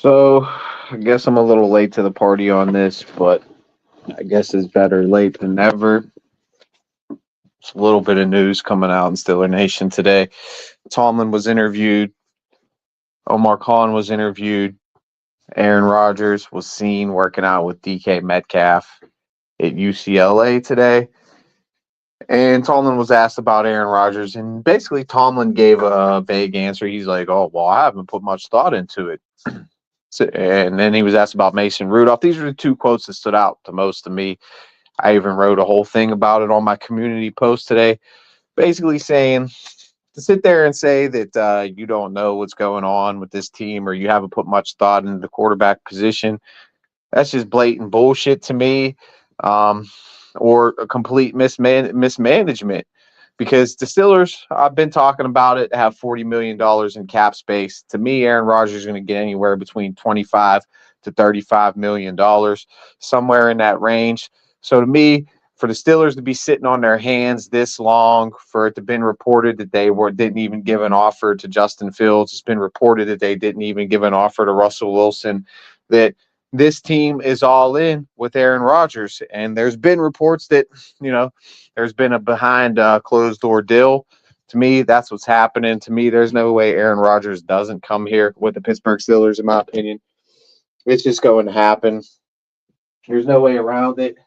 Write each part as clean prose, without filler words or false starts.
So, I guess I'm a little late to the party on this, but I guess it's better late than never. It's a little bit of news coming out in Steeler Nation today. Tomlin was interviewed, Omar Khan was interviewed, Aaron Rodgers was seen working out with DK Metcalf at UCLA today. And Tomlin was asked about Aaron Rodgers, and basically Tomlin gave a vague answer. He's like, "Oh, well, I haven't put much thought into it." And then he was asked about Mason Rudolph. These are the two quotes that stood out the most to me. I even wrote a whole thing about it on my community post today, basically saying to sit there and say that you don't know what's going on with this team or you haven't put much thought into the quarterback position. That's just blatant bullshit to me, um, or a complete mismanagement. Because the Steelers, I've been talking about it, have $40 million in cap space. To me, Aaron Rodgers is going to get anywhere between 25 to $35 million, somewhere in that range. So to me, for the Steelers to be sitting on their hands this long, for it to have been reported that didn't even give an offer to Justin Fields, it's been reported that they didn't even give an offer to Russell Wilson, that this team is all in with Aaron Rodgers. And there's been reports that, there's been a behind closed door deal. To me, that's what's happening. To me, there's no way Aaron Rodgers doesn't come here with the Pittsburgh Steelers, in my opinion. It's just going to happen. There's no way around it.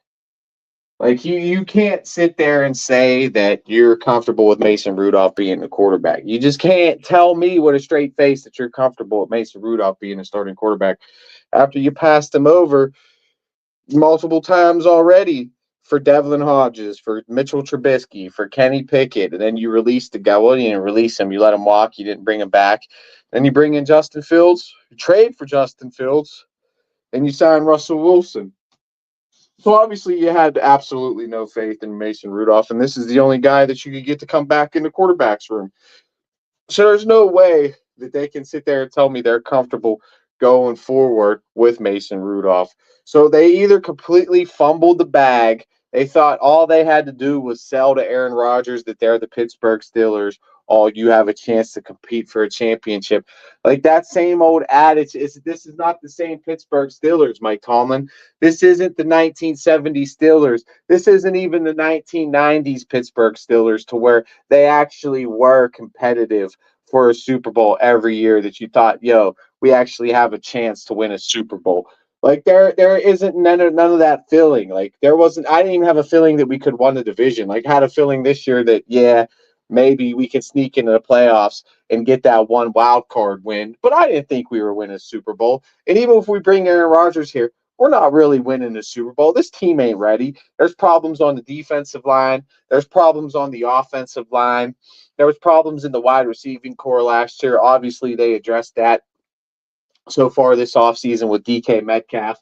Like you can't sit there and say that you're comfortable with Mason Rudolph being the quarterback. You just can't tell me with a straight face that you're comfortable with Mason Rudolph being a starting quarterback after you passed him over multiple times already for Devlin Hodges, for Mitchell Trubisky, for Kenny Pickett, and then you released the guy. Well, you didn't release him. You let him walk. You didn't bring him back. Then you bring in Justin Fields. You trade for Justin Fields, and you sign Russell Wilson. So obviously you had absolutely no faith in Mason Rudolph, and this is the only guy that you could get to come back in the quarterback's room. So there's no way that they can sit there and tell me they're comfortable going forward with Mason Rudolph. So they either completely fumbled the bag. They thought all they had to do was sell to Aaron Rodgers that they're the Pittsburgh Steelers. Oh, you have a chance to compete for a championship. Like that same old adage this is not the same Pittsburgh Steelers, Mike Tomlin. This isn't the 1970s Steelers. This isn't even the 1990s Pittsburgh Steelers, to where they actually were competitive for a Super Bowl every year, that you thought, yo, we actually have a chance to win a Super Bowl. Like there isn't none of that feeling. Like there wasn't. I didn't even have a feeling that we could win the division. Like I had a feeling this year that, yeah, maybe we could sneak into the playoffs and get that one wild card win. But I didn't think we were winning a Super Bowl. And even if we bring Aaron Rodgers here, we're not really winning the Super Bowl. This team ain't ready. There's problems on the defensive line. There's problems on the offensive line. There was problems in the wide receiving core last year. Obviously, they addressed that so far this offseason with DK Metcalf.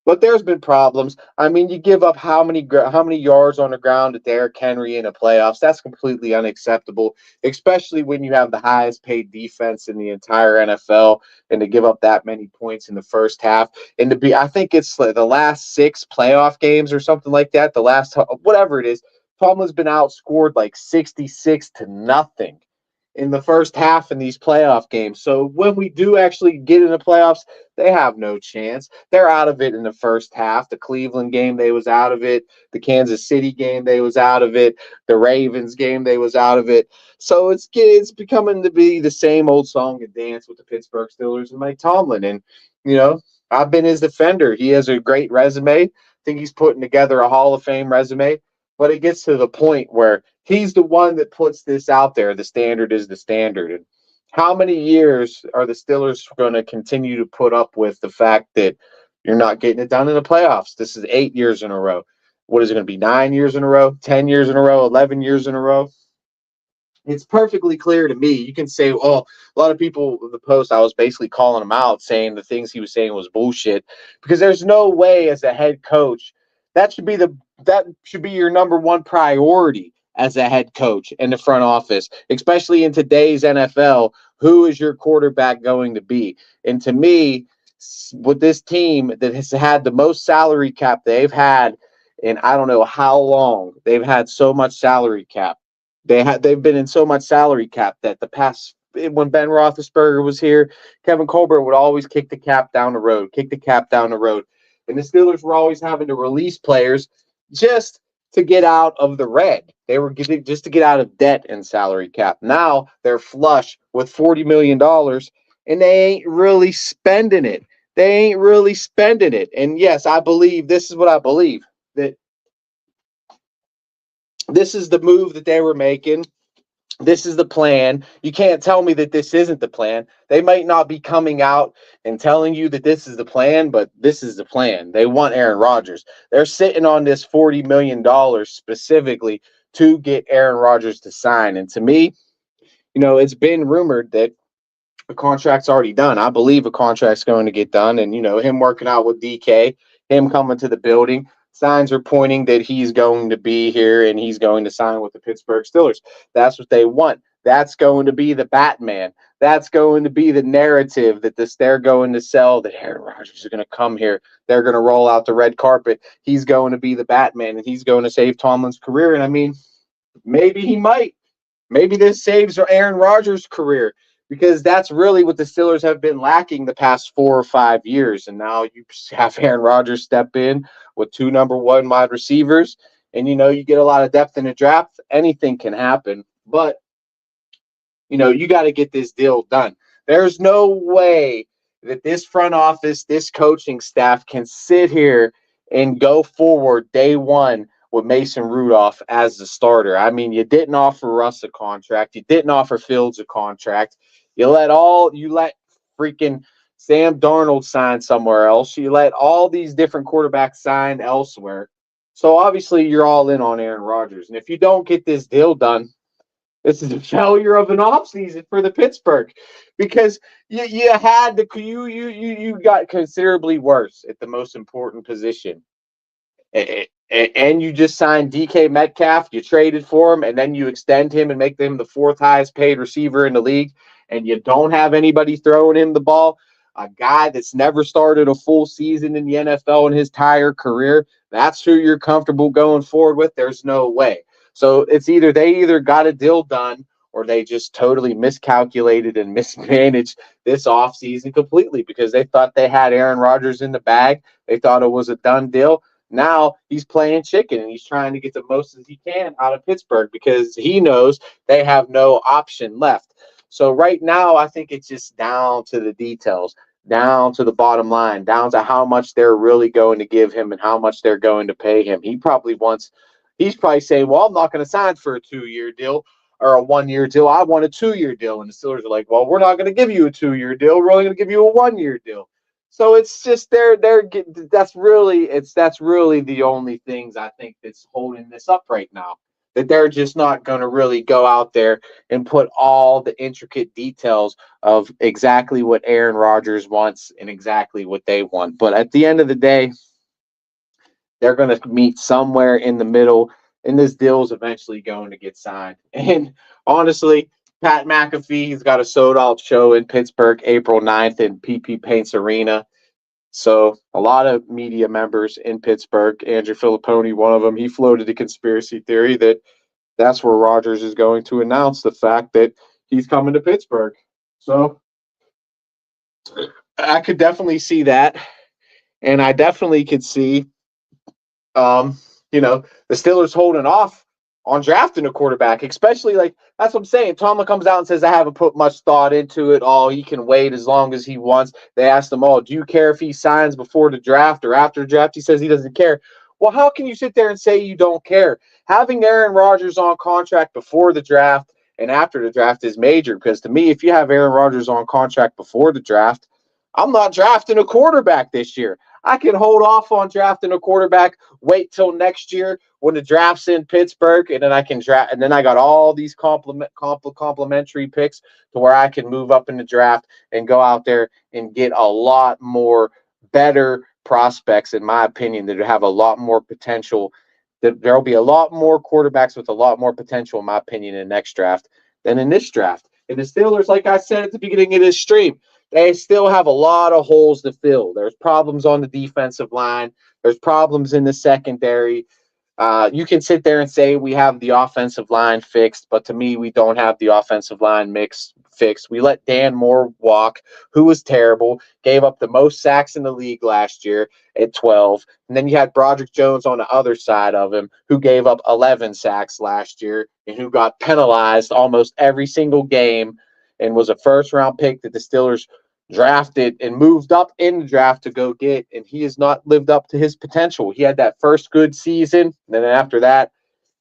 But there's been problems. I mean, you give up how many yards on the ground to Derrick Henry in the playoffs? That's completely unacceptable, especially when you have the highest paid defense in the entire NFL, and to give up that many points in the first half. And to be, I think it's the last 6 playoff games or something like that. The last, whatever it is, Tomlin's been outscored like 66-0 in the first half in these playoff games. So when we do actually get in the playoffs, they have no chance. They're out of it in the first half. The Cleveland game, they was out of it. The Kansas City game, they was out of it. The Ravens game, they was out of it. So it's becoming to be the same old song and dance with the Pittsburgh Steelers and Mike Tomlin. And, I've been his defender. He has a great resume. I think he's putting together a Hall of Fame resume. But it gets to the point where he's the one that puts this out there. The standard is the standard. And how many years are the Steelers going to continue to put up with the fact that you're not getting it done in the playoffs? This is 8 years in a row. What is it going to be? 9 years in a row? 10 years in a row? 11 years in a row? It's perfectly clear to me. You can say, oh, a lot of people, the post, I was basically calling him out, saying the things he was saying was bullshit, because there's no way as a head coach that should be your number one priority as a head coach in the front office, especially in today's NFL. Who is your quarterback going to be? And to me, with this team that has had the most salary cap they've had in I don't know how long, they've had so much salary cap. They've been in so much salary cap that the past when Ben Roethlisberger was here, Kevin Colbert would always kick the cap down the road, and the Steelers were always having to release players just to get out of the red. They were getting just to get out of debt and salary cap. Now they're flush with $40 million, and they ain't really spending it. And yes, I believe this is what I believe, that this is the move that they were making. This is the plan. You can't tell me that this isn't the plan. They might not be coming out and telling you that this is the plan, but this is the plan. They want Aaron Rodgers. They're sitting on this $40 million specifically to get Aaron Rodgers to sign. And to me, it's been rumored that a contract's already done. I believe a contract's going to get done. And, him working out with DK, him coming to the building, signs are pointing that he's going to be here and he's going to sign with the Pittsburgh Steelers. That's what they want. That's going to be the Batman. That's going to be the narrative that they're going to sell, that Aaron Rodgers is going to come here. They're going to roll out the red carpet. He's going to be the Batman, and he's going to save Tomlin's career. And I mean, maybe he might. Maybe this saves Aaron Rodgers' career, because that's really what the Steelers have been lacking the past 4 or 5 years. And now you have Aaron Rodgers step in with 2 number 1 wide receivers, and you get a lot of depth in the draft. Anything can happen, but you got to get this deal done. There's no way that this front office, this coaching staff can sit here and go forward day one with Mason Rudolph as the starter. I mean, you didn't offer Russ a contract. You didn't offer Fields a contract. You let freaking Sam Darnold sign somewhere else. You let all these different quarterbacks sign elsewhere. So obviously you're all in on Aaron Rodgers. And if you don't get this deal done, this is a failure of an offseason for the Pittsburgh, because you got considerably worse at the most important position. And you just signed DK Metcalf, you traded for him, and then you extend him and make him the 4th highest paid receiver in the league, and you don't have anybody throwing him the ball. A guy that's never started a full season in the NFL in his entire career, that's who you're comfortable going forward with? There's no way. So they either got a deal done, or they just totally miscalculated and mismanaged this offseason completely, because they thought they had Aaron Rodgers in the bag. They thought it was a done deal. Now he's playing chicken, and he's trying to get the most as he can out of Pittsburgh, because he knows they have no option left. So right now, I think it's just down to the details, down to the bottom line, down to how much they're really going to give him and how much they're going to pay him. He's probably saying, well, I'm not going to sign for a 2-year deal or a 1-year deal. I want a 2-year deal. And the Steelers are like, well, we're not going to give you a 2-year deal. We're only going to give you a 1-year deal. So it's just that's really the only things I think that's holding this up right now, that they're just not going to really go out there and put all the intricate details of exactly what Aaron Rodgers wants and exactly what they want. But at the end of the day, they're going to meet somewhere in the middle, and this deal is eventually going to get signed. And honestly, Pat McAfee, he's got a sold-out show in Pittsburgh April 9th in PP Paints Arena. So a lot of media members in Pittsburgh, Andrew Filipponi, one of them, he floated a conspiracy theory that that's where Rodgers is going to announce the fact that he's coming to Pittsburgh. So I could definitely see that. And I definitely could see, the Steelers holding off on drafting a quarterback, especially that's what I'm saying. Tomlin comes out and says, I haven't put much thought into it. He can wait as long as he wants. They asked him, do you care if he signs before the draft or after the draft? He says he doesn't care. Well, how can you sit there and say you don't care? Having Aaron Rodgers on contract before the draft and after the draft is major, because to me, if you have Aaron Rodgers on contract before the draft, I'm not drafting a quarterback this year. I can hold off on drafting a quarterback, wait till next year when the draft's in Pittsburgh, and then I can draft. And then I got all these complimentary picks to where I can move up in the draft and go out there and get a lot more better prospects, in my opinion, that have a lot more potential. That there'll be a lot more quarterbacks with a lot more potential, in my opinion, in the next draft than in this draft. And the Steelers, like I said at the beginning of this stream, they still have a lot of holes to fill. There's problems on the defensive line. There's problems in the secondary. You can sit there and say we have the offensive line fixed, but to me, we don't have the offensive line fixed. We let Dan Moore walk, who was terrible, gave up the most sacks in the league last year at 12. And then you had Broderick Jones on the other side of him, who gave up 11 sacks last year and who got penalized almost every single game and was a first round pick that the Steelers drafted and moved up in the draft to go get, and he has not lived up to his potential. He had that first good season, and then after that,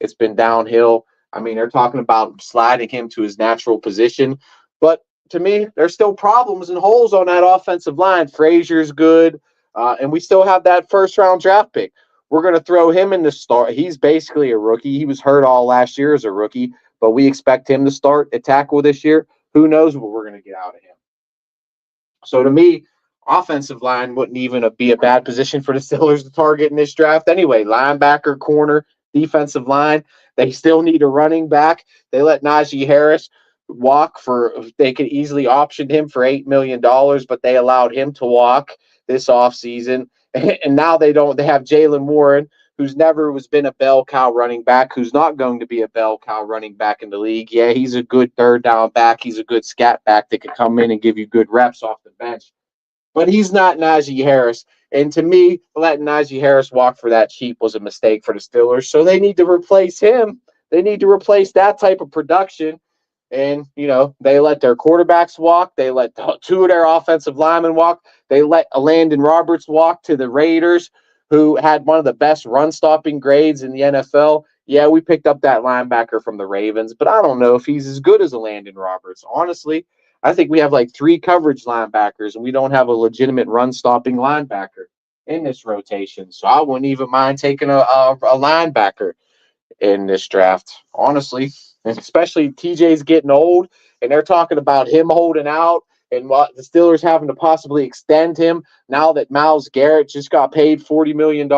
it's been downhill. I mean, they're talking about sliding him to his natural position, but to me, there's still problems and holes on that offensive line. Frazier's good, and we still have that first round draft pick. We're going to throw him in the start. He's basically a rookie. He was hurt all last year as a rookie, but we expect him to start at tackle this year. Who knows what we're going to get out of him? So to me, offensive line wouldn't even be a bad position for the Steelers to target in this draft anyway. Linebacker, corner, defensive line. They still need a running back. They let Najee Harris walk they could easily option him for $8 million, but they allowed him to walk this offseason. And now they have Jalen Warren, who's never been a bell cow running back, who's not going to be a bell cow running back in the league. Yeah, he's a good third down back. He's a good scat back that could come in and give you good reps off the bench. But he's not Najee Harris. And to me, letting Najee Harris walk for that cheap was a mistake for the Steelers. So they need to replace him. They need to replace that type of production. And, they let their quarterbacks walk. They let two of their offensive linemen walk. They let Landon Roberts walk to the Raiders, who had one of the best run-stopping grades in the NFL. Yeah, we picked up that linebacker from the Ravens, but I don't know if he's as good as a Landon Roberts. Honestly, I think we have like 3 coverage linebackers, and we don't have a legitimate run-stopping linebacker in this rotation. So I wouldn't even mind taking a linebacker in this draft, honestly. And especially TJ's getting old, and they're talking about him holding out and what the Steelers having to possibly extend him now that Myles Garrett just got paid $40 million.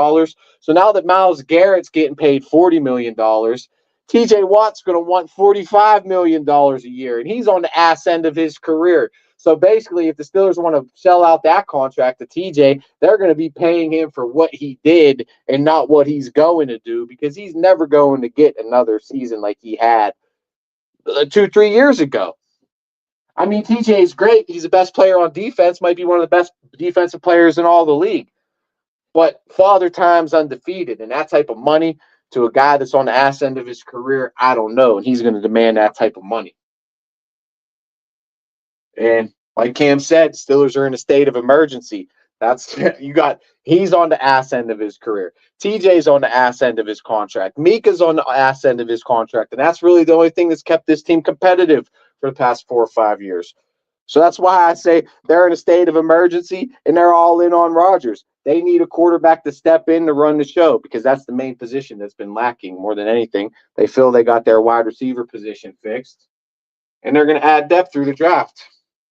So now that Myles Garrett's getting paid $40 million, TJ Watt's going to want $45 million a year, and he's on the ass end of his career. So basically, if the Steelers want to sell out that contract to TJ, they're going to be paying him for what he did and not what he's going to do, because he's never going to get another season like he had 2-3 years ago. I mean, TJ is great. He's the best player on defense, might be one of the best defensive players in all the league. But Father Time's undefeated, and that type of money to a guy that's on the ass end of his career, I don't know. And he's going to demand that type of money. And like Cam said, Steelers are in a state of emergency. He's on the ass end of his career. TJ's on the ass end of his contract. Mika's on the ass end of his contract. And that's really the only thing that's kept this team competitive for the past 4 or 5 years. So that's why I say they're in a state of emergency and they're all in on Rodgers. They need a quarterback to step in to run the show, because that's the main position that's been lacking more than anything. They feel they got their wide receiver position fixed, and they're going to add depth through the draft.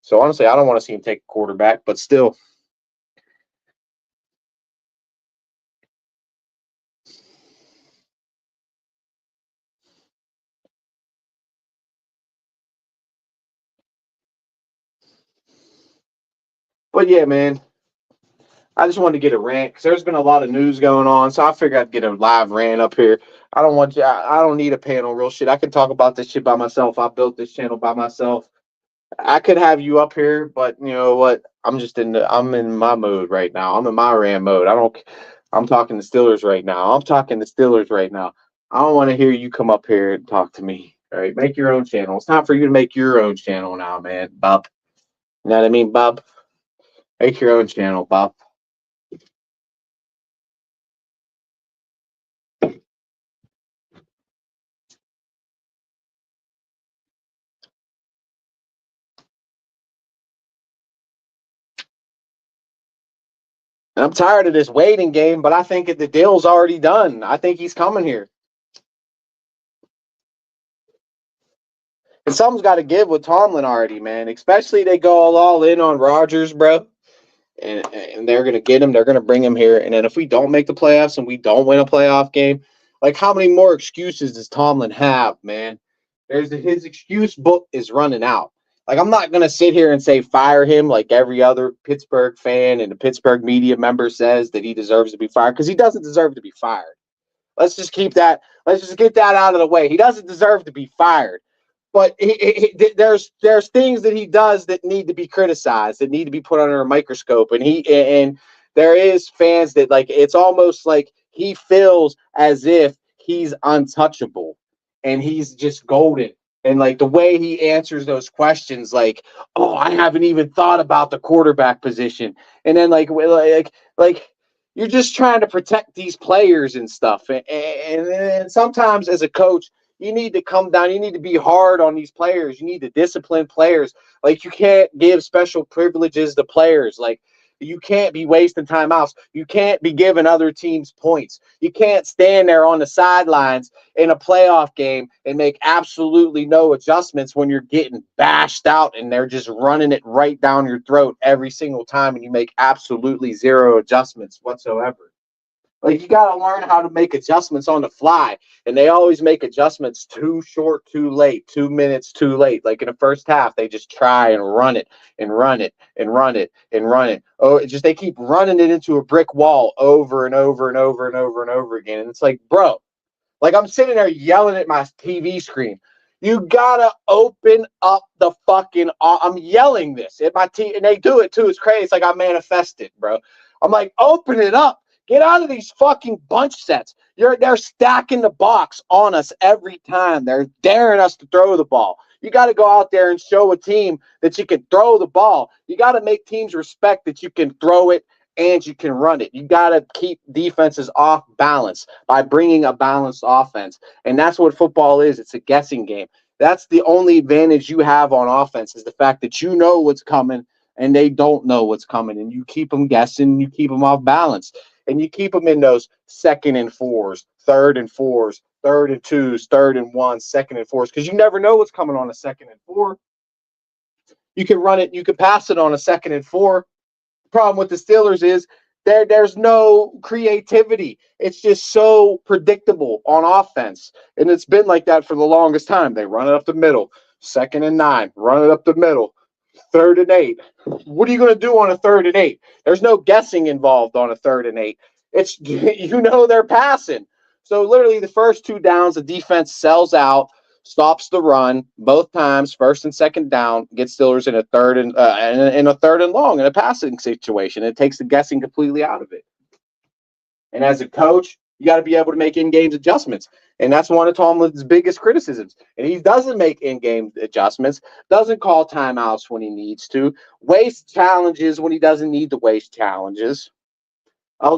So honestly, I don't want to see him take a quarterback, but still. But yeah, man, I just wanted to get a rant because there's been a lot of news going on. So I figured I'd get a live rant up here. I don't need a panel, real shit. I can talk about this shit by myself. I built this channel by myself. I could have you up here, but you know what? I'm in my mode right now. I'm in my rant mode. I'm talking the Steelers right now. I don't want to hear you come up here and talk to me. All right, make your own channel. It's time for you to make your own channel now, man, Bob. You know what I mean, Bob? Make your own channel, Bob. And I'm tired of this waiting game, but I think the deal's already done. I think he's coming here. And something's got to give with Tomlin already, man. Especially they go all in on Rodgers, bro. And they're going to get him. They're going to bring him here. And then if we don't make the playoffs and we don't win a playoff game, like how many more excuses does Tomlin have, man? His excuse book is running out. Like, I'm not going to sit here and say fire him like every other Pittsburgh fan and the Pittsburgh media member says that he deserves to be fired, because he doesn't deserve to be fired. Let's just keep that. Let's just get that out of the way. He doesn't deserve to be fired. But there's things that he does that need to be criticized, that need to be put under a microscope. And there is fans that, like, it's almost like he feels as if he's untouchable and he's just golden. And like the way he answers those questions, like, oh, I haven't even thought about the quarterback position. And then like you're just trying to protect these players and stuff. And sometimes as a coach, you need to come down. You need to be hard on these players. You need to discipline players. Like, you can't give special privileges to players. Like, you can't be wasting timeouts. You can't be giving other teams points. You can't stand there on the sidelines in a playoff game and make absolutely no adjustments when you're getting bashed out and they're just running it right down your throat every single time, and you make absolutely zero adjustments whatsoever. Like, you got to learn how to make adjustments on the fly. And they always make adjustments too short, too late, 2 minutes too late. Like in the first half, they just try and run it and run it and run it and run it. Oh, it just, they keep running it into a brick wall over and over and over and over and over again. And it's like, bro, like, I'm sitting there yelling at my TV screen. You gotta open up the fucking. I'm yelling this at my TV, and they do it too. It's crazy. It's like I manifested, bro. I'm like, open it up. Get out of these fucking bunch sets. They're stacking the box on us every time. They're daring us to throw the ball. You got to go out there and show a team that you can throw the ball. You got to make teams respect that you can throw it and you can run it. You got to keep defenses off balance by bringing a balanced offense. And that's what football is. It's a guessing game. That's the only advantage you have on offense, is the fact that you know what's coming and they don't know what's coming. And you keep them guessing, you keep them off balance. And you keep them in those 2nd and 4s, 3rd and 4s, 3rd and 2s, 3rd and 1s, 2nd and 4s, because you never know what's coming on a 2nd and 4. You can run it, you can pass it on a 2nd and 4. The problem with the Steelers is there's no creativity. It's just so predictable on offense. And it's been like that for the longest time. They run it up the middle, 2nd and 9, run it up the middle. 3rd and 8. What are you going to do on a 3rd and 8? There's no guessing involved on a 3rd and 8. It's, they're passing. So literally the first 2 downs, the defense sells out, stops the run both times, 1st and 2nd down, gets Steelers in a 3rd and in a 3rd and long in a passing situation. It takes the guessing completely out of it. And as a coach, you got to be able to make in-game adjustments. And that's one of Tomlin's biggest criticisms. And he doesn't make in-game adjustments, doesn't call timeouts when he needs to, wastes challenges when he doesn't need to waste challenges.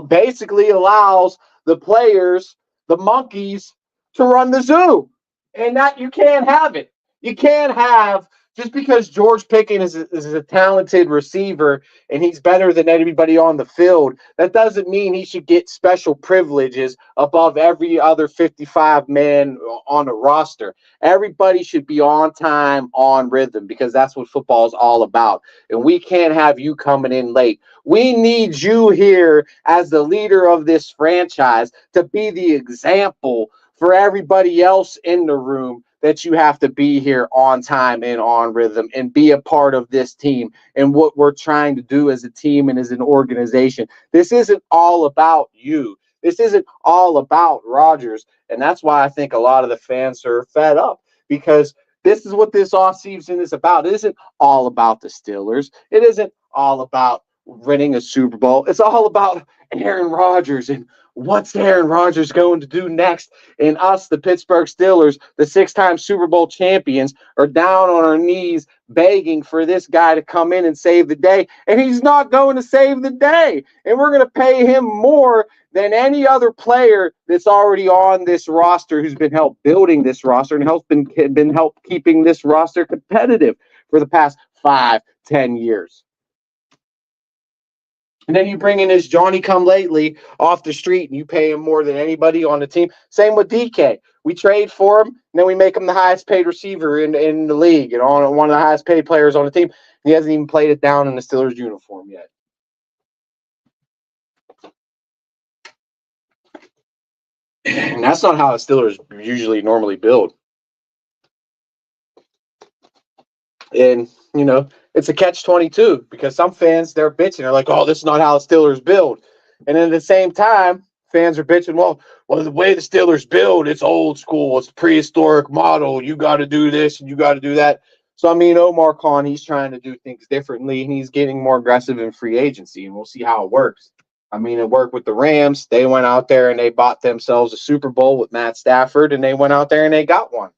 Basically allows the players, the monkeys, to run the zoo. And that, you can't have it. You can't have, just because George Pickens is a talented receiver and he's better than anybody on the field, that doesn't mean he should get special privileges above every other 55 man on the roster. Everybody should be on time, on rhythm, because that's what football is all about. And we can't have you coming in late. We need you here as the leader of this franchise to be the example for everybody else in the room, that you have to be here on time and on rhythm and be a part of this team and what we're trying to do as a team and as an organization. This isn't all about you. This isn't all about Rodgers. And that's why I think a lot of the fans are fed up, because this is what this offseason is about. It isn't all about the Steelers. It isn't all about winning a Super Bowl. It's all about Aaron Rodgers and what's Aaron Rodgers going to do next. And us, the Pittsburgh Steelers, the 6-time Super Bowl champions, are down on our knees begging for this guy to come in and save the day. And he's not going to save the day. And we're going to pay him more than any other player that's already on this roster, who's been helped building this roster and been helped keeping this roster competitive for the past 5-10 years. And then you bring in this Johnny-come-lately off the street, and you pay him more than anybody on the team. Same with DK. We trade for him, and then we make him the highest-paid receiver in the league and on one of the highest-paid players on the team. He hasn't even played it down in the Steelers uniform yet. And that's not how the Steelers usually normally build. And, it's a catch-22, because some fans, they're bitching. They're like, oh, this is not how the Steelers build. And then at the same time, fans are bitching, well, the way the Steelers build, it's old school. It's prehistoric model. You got to do this and you got to do that. So, I mean, Omar Khan, he's trying to do things differently, and he's getting more aggressive in free agency, and we'll see how it works. I mean, it worked with the Rams. They went out there and they bought themselves a Super Bowl with Matt Stafford, and they went out there and they got one.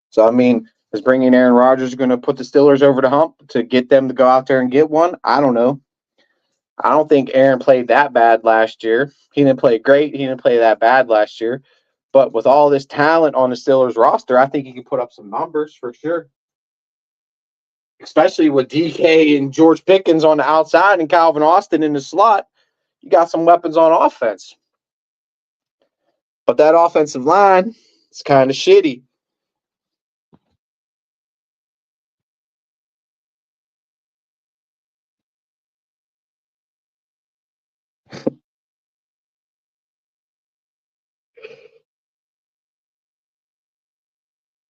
So, I mean, is bringing Aaron Rodgers going to put the Steelers over the hump to get them to go out there and get one? I don't know. I don't think Aaron played that bad last year. He didn't play great. He didn't play that bad last year. But with all this talent on the Steelers roster, I think he can put up some numbers for sure. Especially with DK and George Pickens on the outside and Calvin Austin in the slot. You got some weapons on offense. But that offensive line is kind of shitty.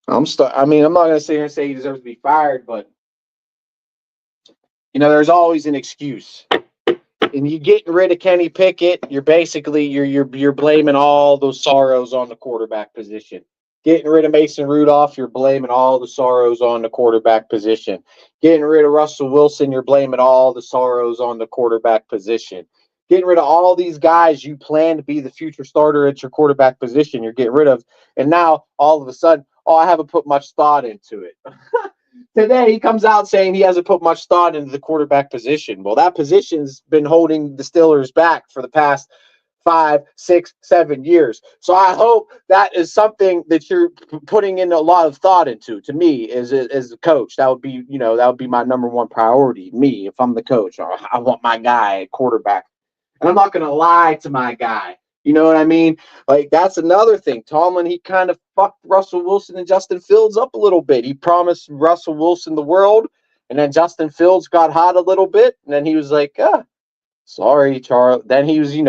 I mean, I'm not going to sit here and say he deserves to be fired, but there's always an excuse. And you getting rid of Kenny Pickett, you're basically you're blaming all those sorrows on the quarterback position. Getting rid of Mason Rudolph, you're blaming all the sorrows on the quarterback position. Getting rid of Russell Wilson, you're blaming all the sorrows on the quarterback position. Getting rid of all these guys you plan to be the future starter at your quarterback position, you're getting rid of. And now, all of a sudden, I haven't put much thought into it. Today, he comes out saying he hasn't put much thought into the quarterback position. Well, that position's been holding the Steelers back for the past 5, 6, 7 years. So I hope that is something that you're putting in a lot of thought into. To me, as a coach, that would be my number one priority. Me, if I'm the coach, I want my guy at quarterback, and I'm not going to lie to my guy. You know what I mean? Like, that's another thing. Tomlin, he kind of fucked Russell Wilson and Justin Fields up a little bit. He promised Russell Wilson the world, and then Justin Fields got hot a little bit, and then he was like, sorry, Charles. Then he was, he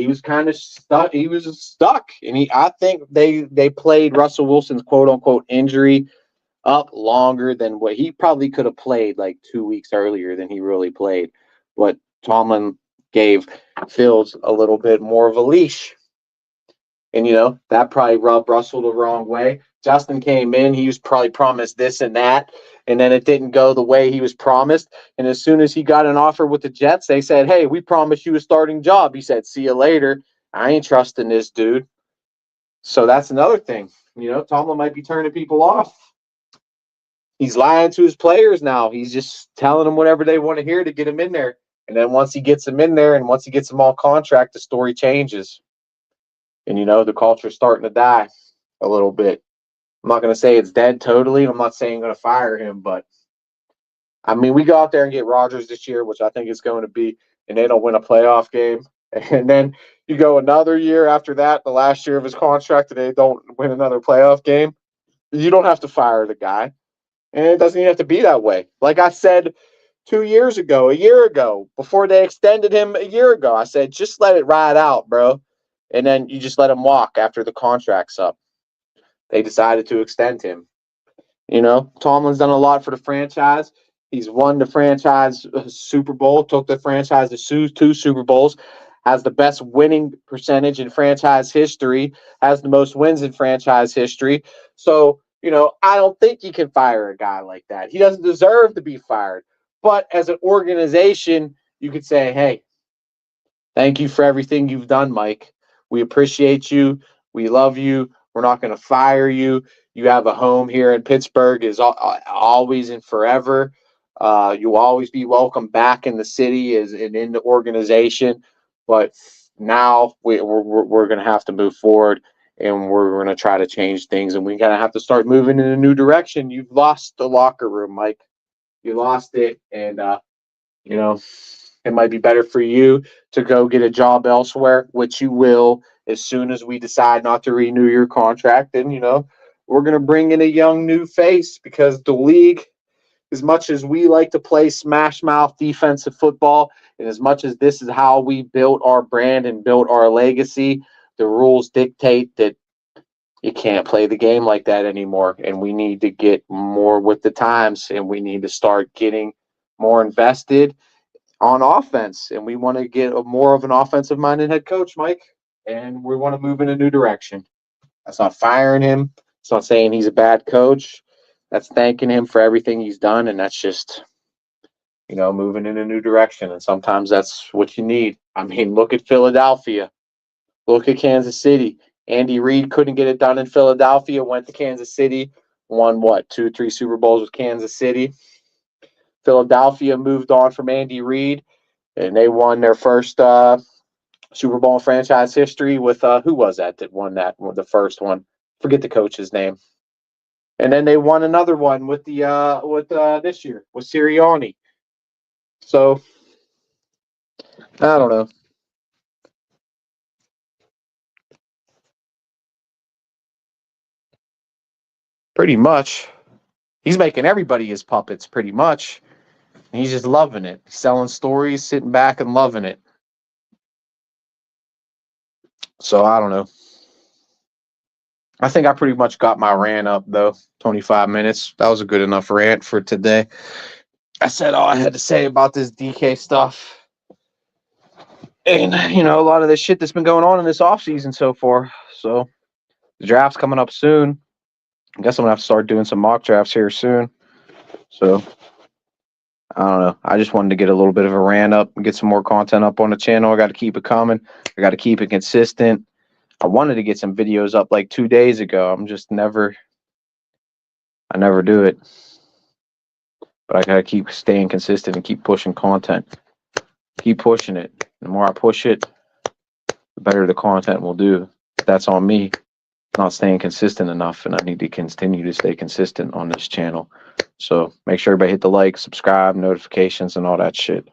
was kind of stuck. He was stuck, and I think they played Russell Wilson's quote unquote injury up longer than what he probably could have played like 2 weeks earlier than he really played. But Tomlin gave Fields a little bit more of a leash. And, that probably rubbed Russell the wrong way. Justin came in. He was probably promised this and that, and then it didn't go the way he was promised. And as soon as he got an offer with the Jets, they said, hey, we promised you a starting job. He said, see you later. I ain't trusting this dude. So that's another thing. Tomlin might be turning people off. He's lying to his players now. He's just telling them whatever they want to hear to get him in there. And then once he gets them in there and once he gets them all contract, the story changes. And, the culture's starting to die a little bit. I'm not going to say it's dead totally. I'm not saying I'm going to fire him, but, I mean, we go out there and get Rodgers this year, which I think it's going to be, and they don't win a playoff game. And then you go another year after that, the last year of his contract, and they don't win another playoff game. You don't have to fire the guy. And it doesn't even have to be that way. Like I said 2 years ago, a year ago, before they extended him a year ago, I said, just let it ride out, bro. And then you just let him walk after the contract's up. They decided to extend him. Tomlin's done a lot for the franchise. He's won the franchise Super Bowl, took the franchise to 2 Super Bowls, has the best winning percentage in franchise history, has the most wins in franchise history. So, I don't think you can fire a guy like that. He doesn't deserve to be fired. But as an organization, you could say, hey, thank you for everything you've done, Mike. We appreciate you. We love you. We're not going to fire you. You have a home here in Pittsburgh is always and forever. You'll always be welcome back in the city and in the organization. But now we're going to have to move forward, and we're going to try to change things. And we're going to have to start moving in a new direction. You've lost the locker room, Mike. You lost it, and, it might be better for you to go get a job elsewhere, which you will as soon as we decide not to renew your contract. And, we're going to bring in a young new face because the league, as much as we like to play smash mouth defensive football, and as much as this is how we built our brand and built our legacy, the rules dictate that you can't play the game like that anymore. And we need to get more with the times, and we need to start getting more invested on offense, and we want to get more of an offensive-minded head coach, Mike, and we want to move in a new direction. That's not firing him. It's not saying he's a bad coach. That's thanking him for everything he's done, and that's just, moving in a new direction. And sometimes that's what you need. I mean, look at Philadelphia. Look at Kansas City. Andy Reid couldn't get it done in Philadelphia, went to Kansas City, won what, 2, 3 Super Bowls with Kansas City. Philadelphia moved on from Andy Reid, and they won their first Super Bowl in franchise history with who was that won that, the first one? Forget the coach's name. And then they won another one with this year with Sirianni. So I don't know. Pretty much, he's making everybody his puppets. Pretty much, and he's just loving it, selling stories, sitting back and loving it. So I don't know. I think I pretty much got my rant up though. 25 minutes. That was a good enough rant for today. I said all I had to say about this DK stuff. And, a lot of this shit that's been going on in this offseason so far. So the draft's coming up soon. I guess I'm going to have to start doing some mock drafts here soon. So I don't know. I just wanted to get a little bit of a rant up and get some more content up on the channel. I got to keep it coming. I got to keep it consistent. I wanted to get some videos up like 2 days ago. I never do it. But I got to keep staying consistent and keep pushing content. Keep pushing it. The more I push it, the better the content will do. That's on me, not staying consistent enough, and I need to continue to stay consistent on this channel. So make sure everybody hit the like, subscribe, notifications, and all that shit.